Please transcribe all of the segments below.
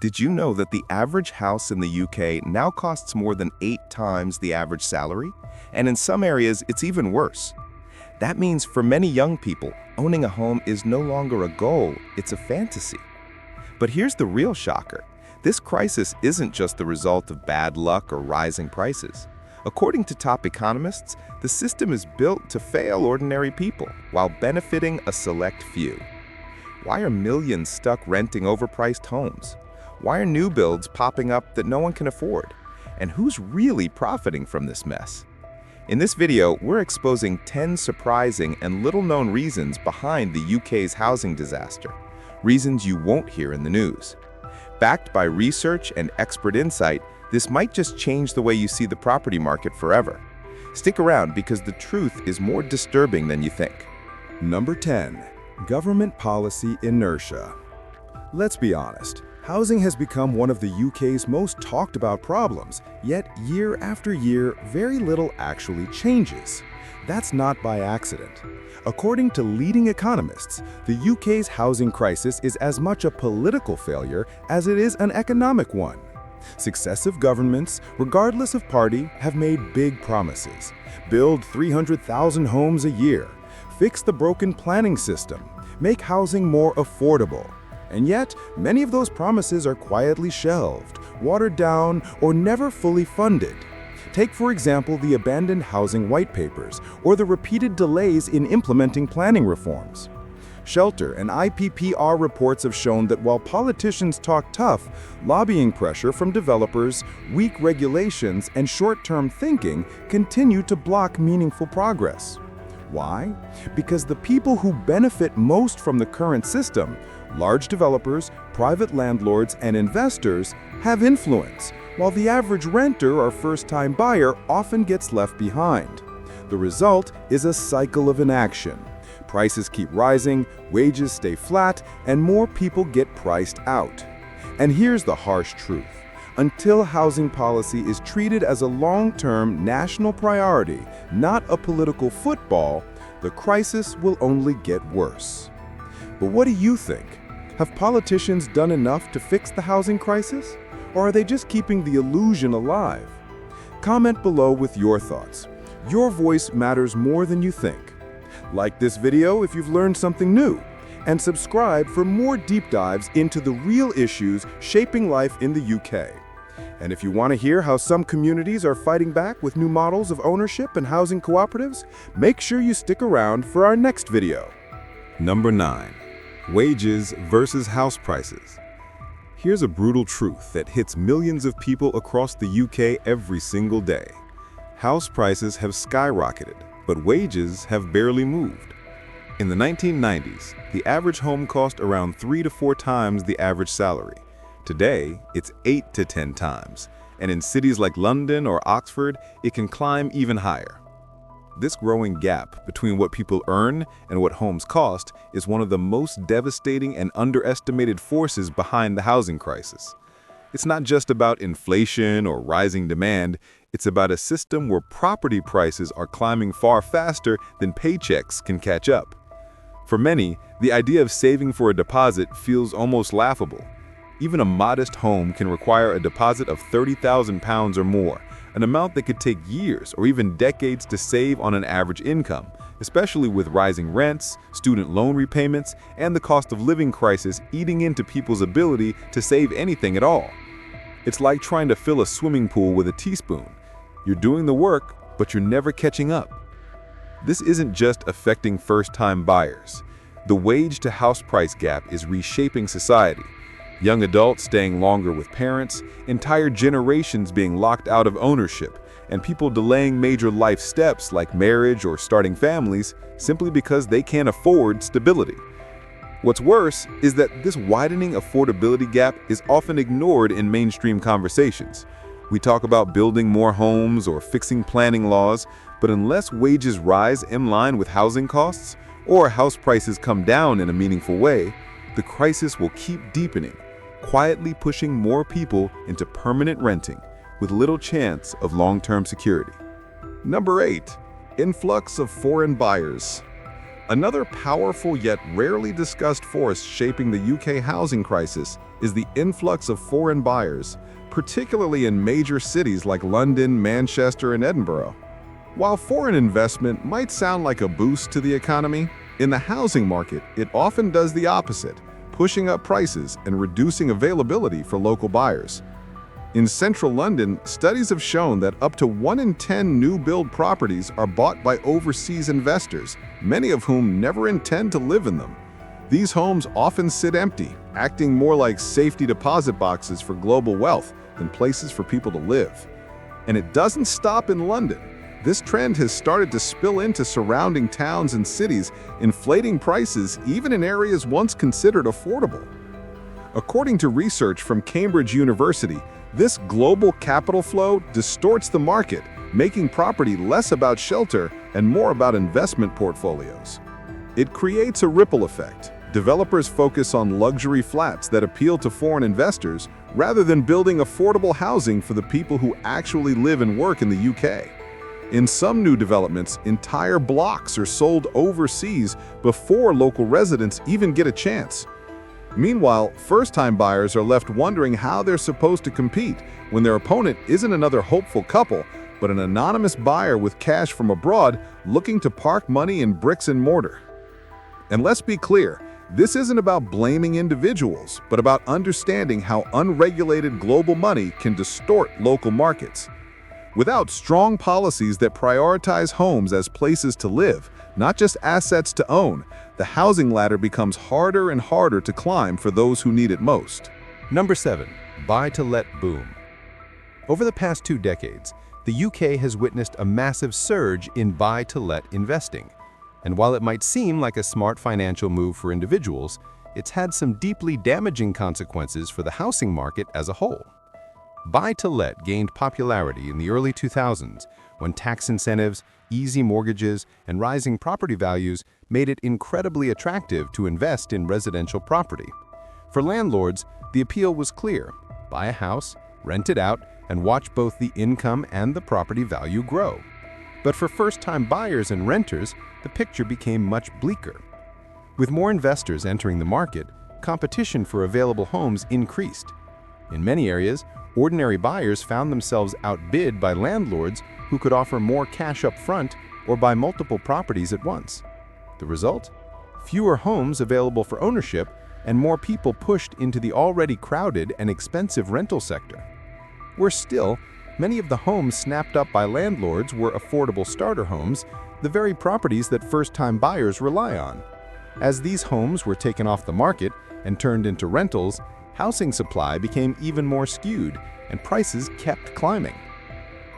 Did you know that the average house in the UK now costs more than 8 times the average salary? And in some areas, it's even worse. That means for many young people, owning a home is no longer a goal, it's a fantasy. But here's the real shocker. This crisis isn't just the result of bad luck or rising prices. According to top economists, the system is built to fail ordinary people while benefiting a select few. Why are millions stuck renting overpriced homes? Why are new builds popping up that no one can afford? And who's really profiting from this mess? In this video, we're exposing 10 surprising and little-known reasons behind the UK's housing disaster. Reasons you won't hear in the news. Backed by research and expert insight, this might just change the way you see the property market forever. Stick around because the truth is more disturbing than you think. Number 10. Government policy inertia. Let's be honest. Housing has become one of the UK's most talked about problems, yet year after year, very little actually changes. That's not by accident. According to leading economists, the UK's housing crisis is as much a political failure as it is an economic one. Successive governments, regardless of party, have made big promises. Build 300,000 homes a year, fix the broken planning system, make housing more affordable. And yet, many of those promises are quietly shelved, watered down, or never fully funded. Take, for example, the abandoned housing white papers, or the repeated delays in implementing planning reforms. Shelter and IPPR reports have shown that while politicians talk tough, lobbying pressure from developers, weak regulations, and short-term thinking continue to block meaningful progress. Why? Because the people who benefit most from the current system, large developers, private landlords, and investors, have influence, while the average renter or first-time buyer often gets left behind. The result is a cycle of inaction. Prices keep rising, wages stay flat, and more people get priced out. And here's the harsh truth. Until housing policy is treated as a long-term national priority, not a political football, the crisis will only get worse. But what do you think? Have politicians done enough to fix the housing crisis? Or are they just keeping the illusion alive? Comment below with your thoughts. Your voice matters more than you think. Like this video if you've learned something new, and subscribe for more deep dives into the real issues shaping life in the UK. And if you want to hear how some communities are fighting back with new models of ownership and housing cooperatives, make sure you stick around for our next video. Number 9. Wages versus house prices. Here's a brutal truth that hits millions of people across the UK every single day. House prices have skyrocketed, but wages have barely moved. In the 1990s, the average home cost around 3 to 4 times the average salary. Today, it's 8 to 10 times, and in cities like London or Oxford, it can climb even higher. This growing gap between what people earn and what homes cost is one of the most devastating and underestimated forces behind the housing crisis. It's not just about inflation or rising demand, it's about a system where property prices are climbing far faster than paychecks can catch up. For many, the idea of saving for a deposit feels almost laughable. Even a modest home can require a deposit of £30,000 or more, an amount that could take years or even decades to save on an average income, especially with rising rents, student loan repayments, and the cost of living crisis eating into people's ability to save anything at all. It's like trying to fill a swimming pool with a teaspoon. You're doing the work, but you're never catching up. This isn't just affecting first-time buyers. The wage-to-house price gap is reshaping society. Young adults staying longer with parents, entire generations being locked out of ownership, and people delaying major life steps like marriage or starting families simply because they can't afford stability. What's worse is that this widening affordability gap is often ignored in mainstream conversations. We talk about building more homes or fixing planning laws, but unless wages rise in line with housing costs or house prices come down in a meaningful way, the crisis will keep deepening, quietly pushing more people into permanent renting with little chance of long-term security. Number 8. Influx of foreign buyers. Another powerful yet rarely discussed force shaping the UK housing crisis is the influx of foreign buyers, particularly in major cities like London, Manchester, and Edinburgh. While foreign investment might sound like a boost to the economy, in the housing market, it often does the opposite, pushing up prices and reducing availability for local buyers. In central London, studies have shown that up to 1 in 10 new-build properties are bought by overseas investors, many of whom never intend to live in them. These homes often sit empty, acting more like safety deposit boxes for global wealth than places for people to live. And it doesn't stop in London. This trend has started to spill into surrounding towns and cities, inflating prices even in areas once considered affordable. According to research from Cambridge University, this global capital flow distorts the market, making property less about shelter and more about investment portfolios. It creates a ripple effect. Developers focus on luxury flats that appeal to foreign investors rather than building affordable housing for the people who actually live and work in the UK. In some new developments, entire blocks are sold overseas before local residents even get a chance. Meanwhile, first-time buyers are left wondering how they're supposed to compete when their opponent isn't another hopeful couple, but an anonymous buyer with cash from abroad looking to park money in bricks and mortar. And let's be clear, this isn't about blaming individuals, but about understanding how unregulated global money can distort local markets. Without strong policies that prioritize homes as places to live, not just assets to own, the housing ladder becomes harder and harder to climb for those who need it most. Number 7. Buy-to-let boom. Over the past 2 decades, the UK has witnessed a massive surge in buy-to-let investing. And while it might seem like a smart financial move for individuals, it's had some deeply damaging consequences for the housing market as a whole. Buy-to-let gained popularity in the early 2000s when tax incentives, easy mortgages, and rising property values made it incredibly attractive to invest in residential property. For landlords, the appeal was clear: buy a house, rent it out, and watch both the income and the property value grow. But for first-time buyers and renters, the picture became much bleaker. With more investors entering the market, competition for available homes increased. In many areas, ordinary buyers found themselves outbid by landlords who could offer more cash up front or buy multiple properties at once. The result? Fewer homes available for ownership and more people pushed into the already crowded and expensive rental sector. Worse still, many of the homes snapped up by landlords were affordable starter homes, the very properties that first-time buyers rely on. As these homes were taken off the market and turned into rentals, housing supply became even more skewed and prices kept climbing.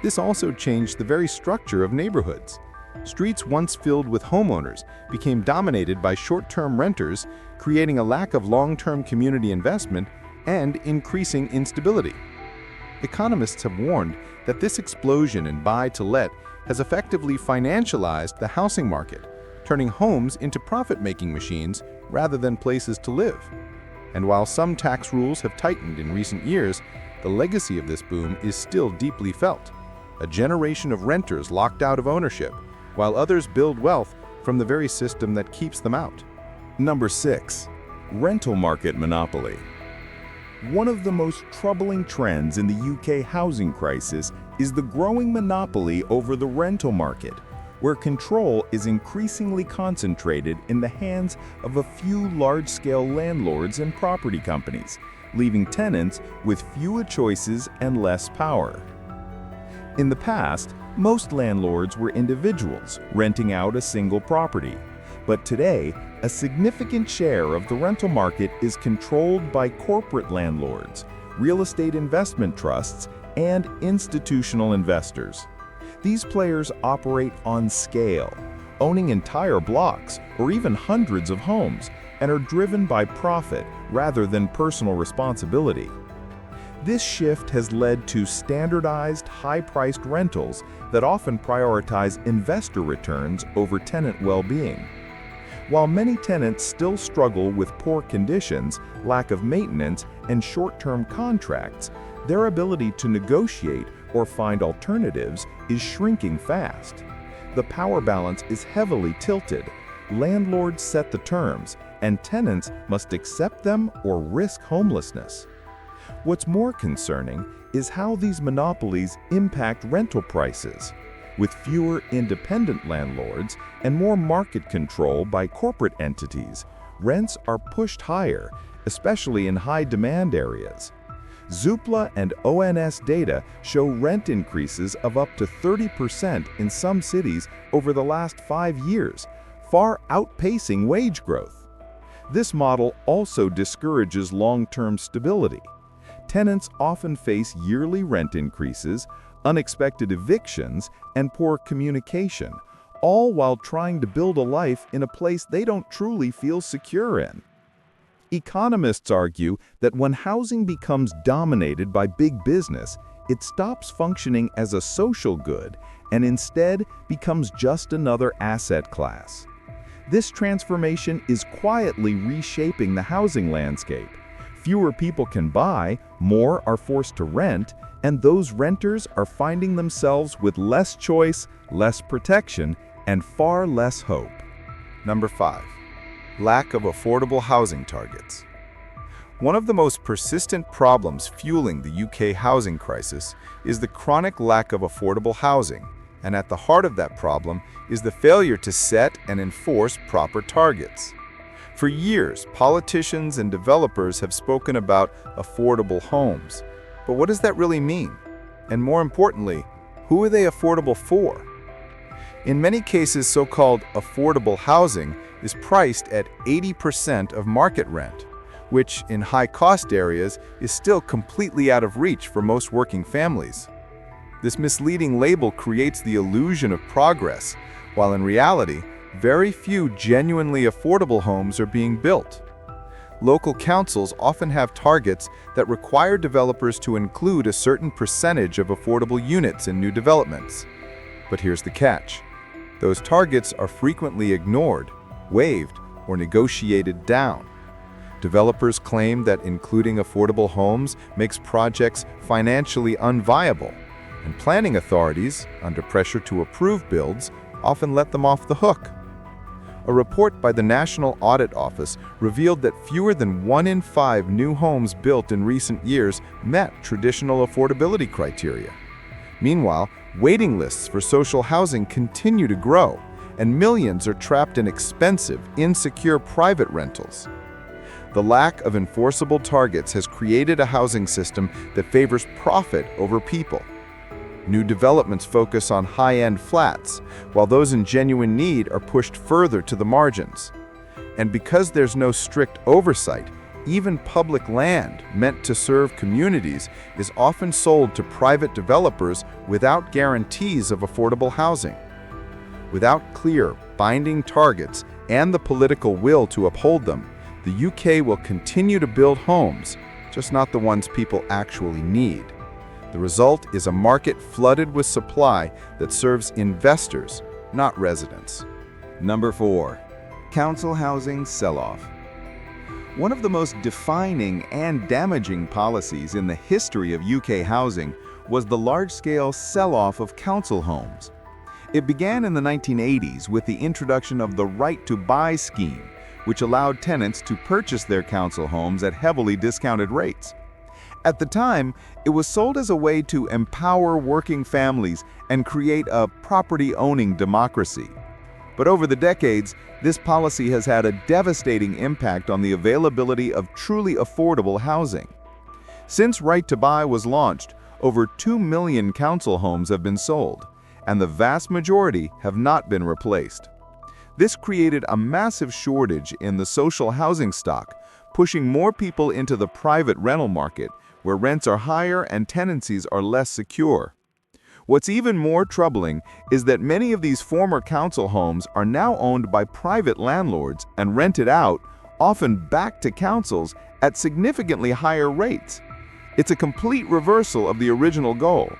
This also changed the very structure of neighborhoods. Streets once filled with homeowners became dominated by short-term renters, creating a lack of long-term community investment and increasing instability. Economists have warned that this explosion in buy-to-let has effectively financialized the housing market, turning homes into profit-making machines rather than places to live. And while some tax rules have tightened in recent years, the legacy of this boom is still deeply felt. A generation of renters locked out of ownership, while others build wealth from the very system that keeps them out. Number 6. Rental market monopoly. One of the most troubling trends in the UK housing crisis is the growing monopoly over the rental market, where control is increasingly concentrated in the hands of a few large-scale landlords and property companies, leaving tenants with fewer choices and less power. In the past, most landlords were individuals renting out a single property, but today, a significant share of the rental market is controlled by corporate landlords, real estate investment trusts, and institutional investors. These players operate on scale, owning entire blocks or even hundreds of homes, and are driven by profit rather than personal responsibility. This shift has led to standardized, high-priced rentals that often prioritize investor returns over tenant well-being. While many tenants still struggle with poor conditions, lack of maintenance, and short-term contracts, their ability to negotiate or find alternatives is shrinking fast. The power balance is heavily tilted. landlords set the terms, and tenants must accept them or risk homelessness. What's more concerning is how these monopolies impact rental prices. With fewer independent landlords and more market control by corporate entities, rents are pushed higher, especially in high-demand areas. Zoopla and ONS data show rent increases of up to 30% in some cities over the last 5 years, far outpacing wage growth. This model also discourages long-term stability. Tenants often face yearly rent increases, unexpected evictions, and poor communication, all while trying to build a life in a place they don't truly feel secure in. Economists argue that when housing becomes dominated by big business, it stops functioning as a social good and instead becomes just another asset class. This transformation is quietly reshaping the housing landscape. Fewer people can buy, more are forced to rent, and those renters are finding themselves with less choice, less protection, and far less hope. Number 5. Lack of affordable housing targets. One of the most persistent problems fueling the UK housing crisis is the chronic lack of affordable housing, and at the heart of that problem is the failure to set and enforce proper targets. For years, politicians and developers have spoken about affordable homes. But what does that really mean? And more importantly, who are they affordable for? In many cases, so-called affordable housing is priced at 80% of market rent, which in high-cost areas is still completely out of reach for most working families. This misleading label creates the illusion of progress, while in reality, very few genuinely affordable homes are being built. Local councils often have targets that require developers to include a certain percentage of affordable units in new developments. But here's the catch. Those targets are frequently ignored, waived, or negotiated down. Developers claim that including affordable homes makes projects financially unviable, and planning authorities, under pressure to approve builds, often let them off the hook. A report by the National Audit Office revealed that fewer than 1 in 5 new homes built in recent years met traditional affordability criteria. Meanwhile, waiting lists for social housing continue to grow, and millions are trapped in expensive, insecure private rentals. The lack of enforceable targets has created a housing system that favors profit over people. New developments focus on high-end flats, while those in genuine need are pushed further to the margins. And because there's no strict oversight, even public land meant to serve communities is often sold to private developers without guarantees of affordable housing. Without clear, binding targets and the political will to uphold them, the UK will continue to build homes, just not the ones people actually need. The result is a market flooded with supply that serves investors, not residents. Number 4. Council housing sell-off. One of the most defining and damaging policies in the history of UK housing was the large-scale sell-off of council homes. It began in the 1980s with the introduction of the Right to Buy scheme, which allowed tenants to purchase their council homes at heavily discounted rates. At the time, it was sold as a way to empower working families and create a property-owning democracy. But over the decades, this policy has had a devastating impact on the availability of truly affordable housing. Since Right to Buy was launched, over 2 million council homes have been sold, and the vast majority have not been replaced. This created a massive shortage in the social housing stock, pushing more people into the private rental market, where rents are higher and tenancies are less secure. What's even more troubling is that many of these former council homes are now owned by private landlords and rented out, often back to councils, at significantly higher rates. It's a complete reversal of the original goal.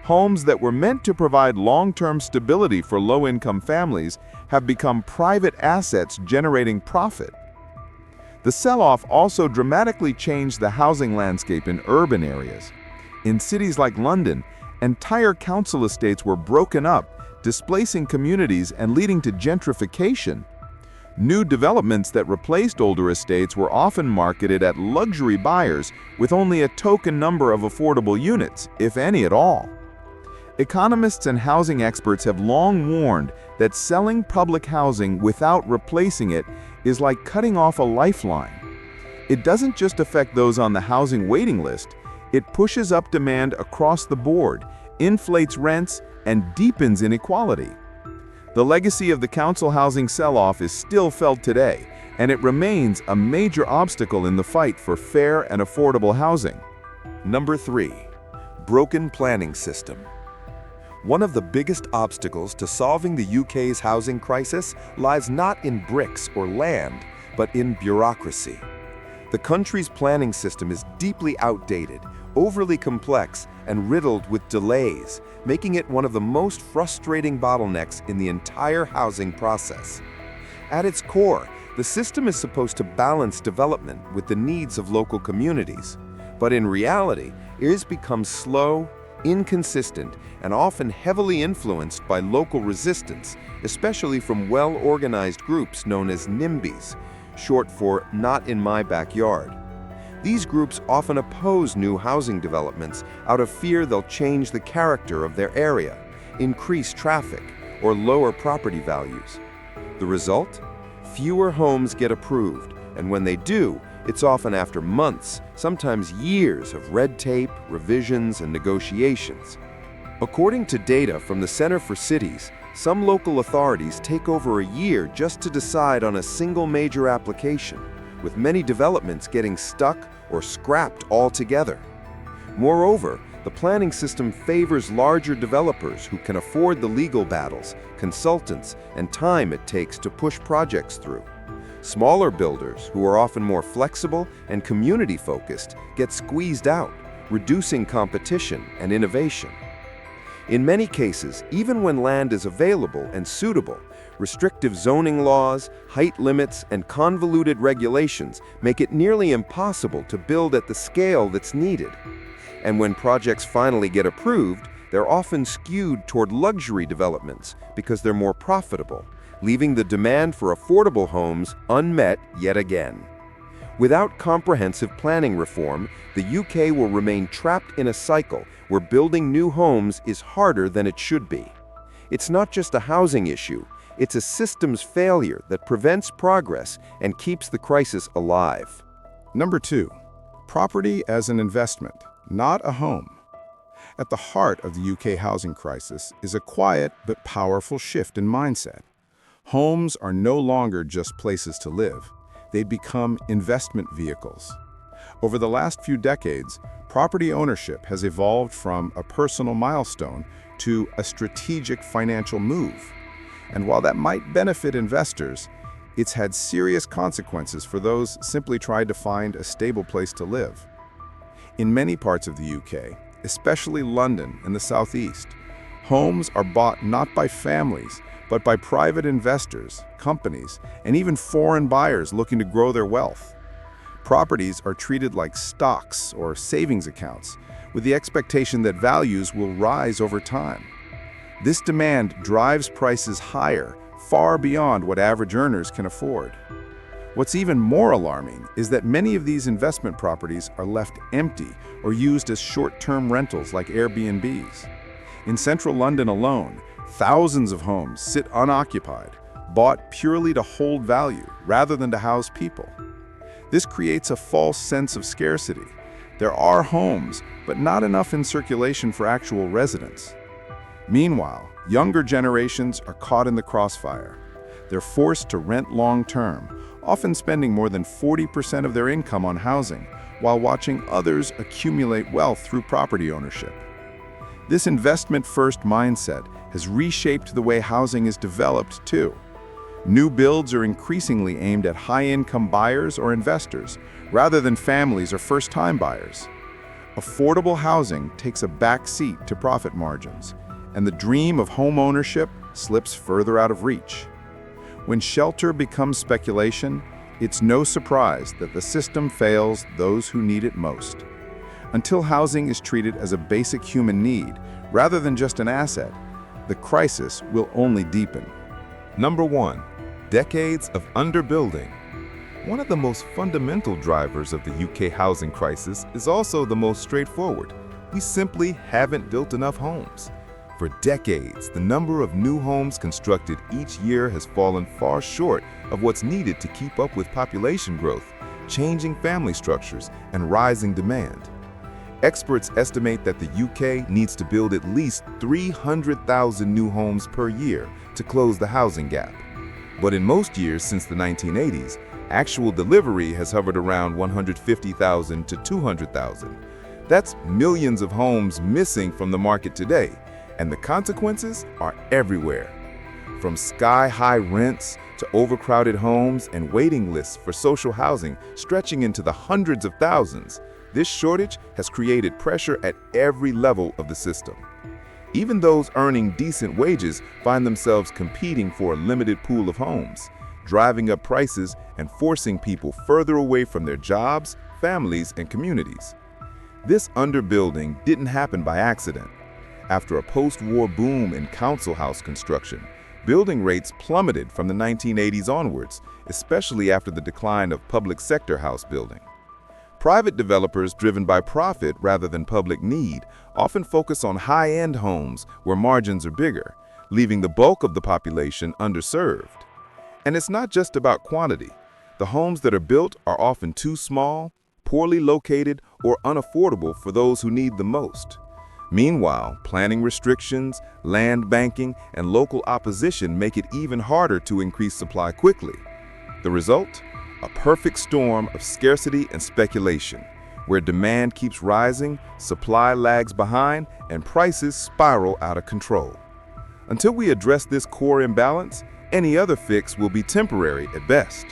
Homes that were meant to provide long-term stability for low-income families have become private assets generating profit. The sell-off also dramatically changed the housing landscape in urban areas. In cities like London, entire council estates were broken up, displacing communities and leading to gentrification. New developments that replaced older estates were often marketed at luxury buyers with only a token number of affordable units, if any at all. Economists and housing experts have long warned that selling public housing without replacing it is like cutting off a lifeline. It doesn't just affect those on the housing waiting list, it pushes up demand across the board, inflates rents, and deepens inequality. The legacy of the council housing sell-off is still felt today, and it remains a major obstacle in the fight for fair and affordable housing. Number 3. Broken planning system. One of the biggest obstacles to solving the UK's housing crisis lies not in bricks or land, but in bureaucracy. The country's planning system is deeply outdated, overly complex, and riddled with delays, making it one of the most frustrating bottlenecks in the entire housing process. At its core, the system is supposed to balance development with the needs of local communities. But in reality, it has become slow, inconsistent, and often heavily influenced by local resistance, especially from well-organized groups known as NIMBYs, short for Not in My Backyard. These groups often oppose new housing developments out of fear they'll change the character of their area, increase traffic, or lower property values. The result? Fewer homes get approved, and when they do, it's often after months, sometimes years of red tape, revisions, and negotiations. According to data from the Center for Cities, some local authorities take over a year just to decide on a single major application, with many developments getting stuck or scrapped altogether. Moreover, the planning system favors larger developers who can afford the legal battles, consultants, and time it takes to push projects through. Smaller builders, who are often more flexible and community-focused, get squeezed out, reducing competition and innovation. In many cases, even when land is available and suitable, restrictive zoning laws, height limits, and convoluted regulations make it nearly impossible to build at the scale that's needed. And when projects finally get approved, they're often skewed toward luxury developments because they're more profitable, leaving the demand for affordable homes unmet yet again. Without comprehensive planning reform, the UK will remain trapped in a cycle where building new homes is harder than it should be. It's not just a housing issue, it's a systems failure that prevents progress and keeps the crisis alive. Number 2. Property as an investment, not a home. At the heart of the UK housing crisis is a quiet but powerful shift in mindset. Homes are no longer just places to live. They've become investment vehicles. Over the last few decades, property ownership has evolved from a personal milestone to a strategic financial move. And while that might benefit investors, it's had serious consequences for those simply trying to find a stable place to live. In many parts of the UK, especially London and the Southeast, homes are bought not by families, but by private investors, companies, and even foreign buyers looking to grow their wealth. Properties are treated like stocks or savings accounts, with the expectation that values will rise over time. This demand drives prices higher, far beyond what average earners can afford. What's even more alarming is that many of these investment properties are left empty or used as short-term rentals like Airbnbs. In central London alone, thousands of homes sit unoccupied, bought purely to hold value rather than to house people. This creates a false sense of scarcity. There are homes, but not enough in circulation for actual residents. Meanwhile, younger generations are caught in the crossfire. They're forced to rent long-term, often spending more than 40% of their income on housing, while watching others accumulate wealth through property ownership. This investment-first mindset has reshaped the way housing is developed, too. New builds are increasingly aimed at high-income buyers or investors, rather than families or first-time buyers. Affordable housing takes a back seat to profit margins, and the dream of home ownership slips further out of reach. When shelter becomes speculation, it's no surprise that the system fails those who need it most. Until housing is treated as a basic human need, rather than just an asset, the crisis will only deepen. Number 1. Decades of underbuilding. One of the most fundamental drivers of the UK housing crisis is also the most straightforward. We simply haven't built enough homes. For decades, the number of new homes constructed each year has fallen far short of what's needed to keep up with population growth, changing family structures, and rising demand. Experts estimate that the UK needs to build at least 300,000 new homes per year to close the housing gap. But in most years since the 1980s, actual delivery has hovered around 150,000 to 200,000. That's millions of homes missing from the market today, and the consequences are everywhere. From sky-high rents to overcrowded homes and waiting lists for social housing stretching into the hundreds of thousands, this shortage has created pressure at every level of the system. Even those earning decent wages find themselves competing for a limited pool of homes, driving up prices and forcing people further away from their jobs, families, and communities. This underbuilding didn't happen by accident. After a post-war boom in council house construction, building rates plummeted from the 1980s onwards, especially after the decline of public sector house building. Private developers driven by profit rather than public need often focus on high-end homes where margins are bigger, leaving the bulk of the population underserved. And it's not just about quantity. The homes that are built are often too small, poorly located, or unaffordable for those who need the most. Meanwhile, planning restrictions, land banking, and local opposition make it even harder to increase supply quickly. The result? A perfect storm of scarcity and speculation, where demand keeps rising, supply lags behind, and prices spiral out of control. Until we address this core imbalance, any other fix will be temporary at best.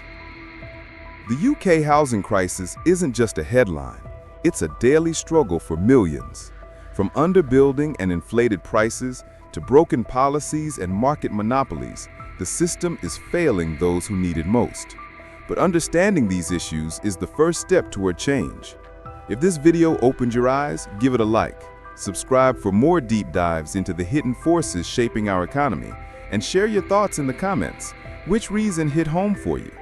The UK housing crisis isn't just a headline, it's a daily struggle for millions. From underbuilding and inflated prices to broken policies and market monopolies, the system is failing those who need it most. But understanding these issues is the first step toward change. If this video opened your eyes, give it a like, subscribe for more deep dives into the hidden forces shaping our economy, and share your thoughts in the comments. Which reason hit home for you?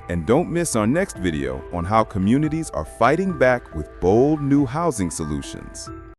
And don't miss our next video on how communities are fighting back with bold new housing solutions.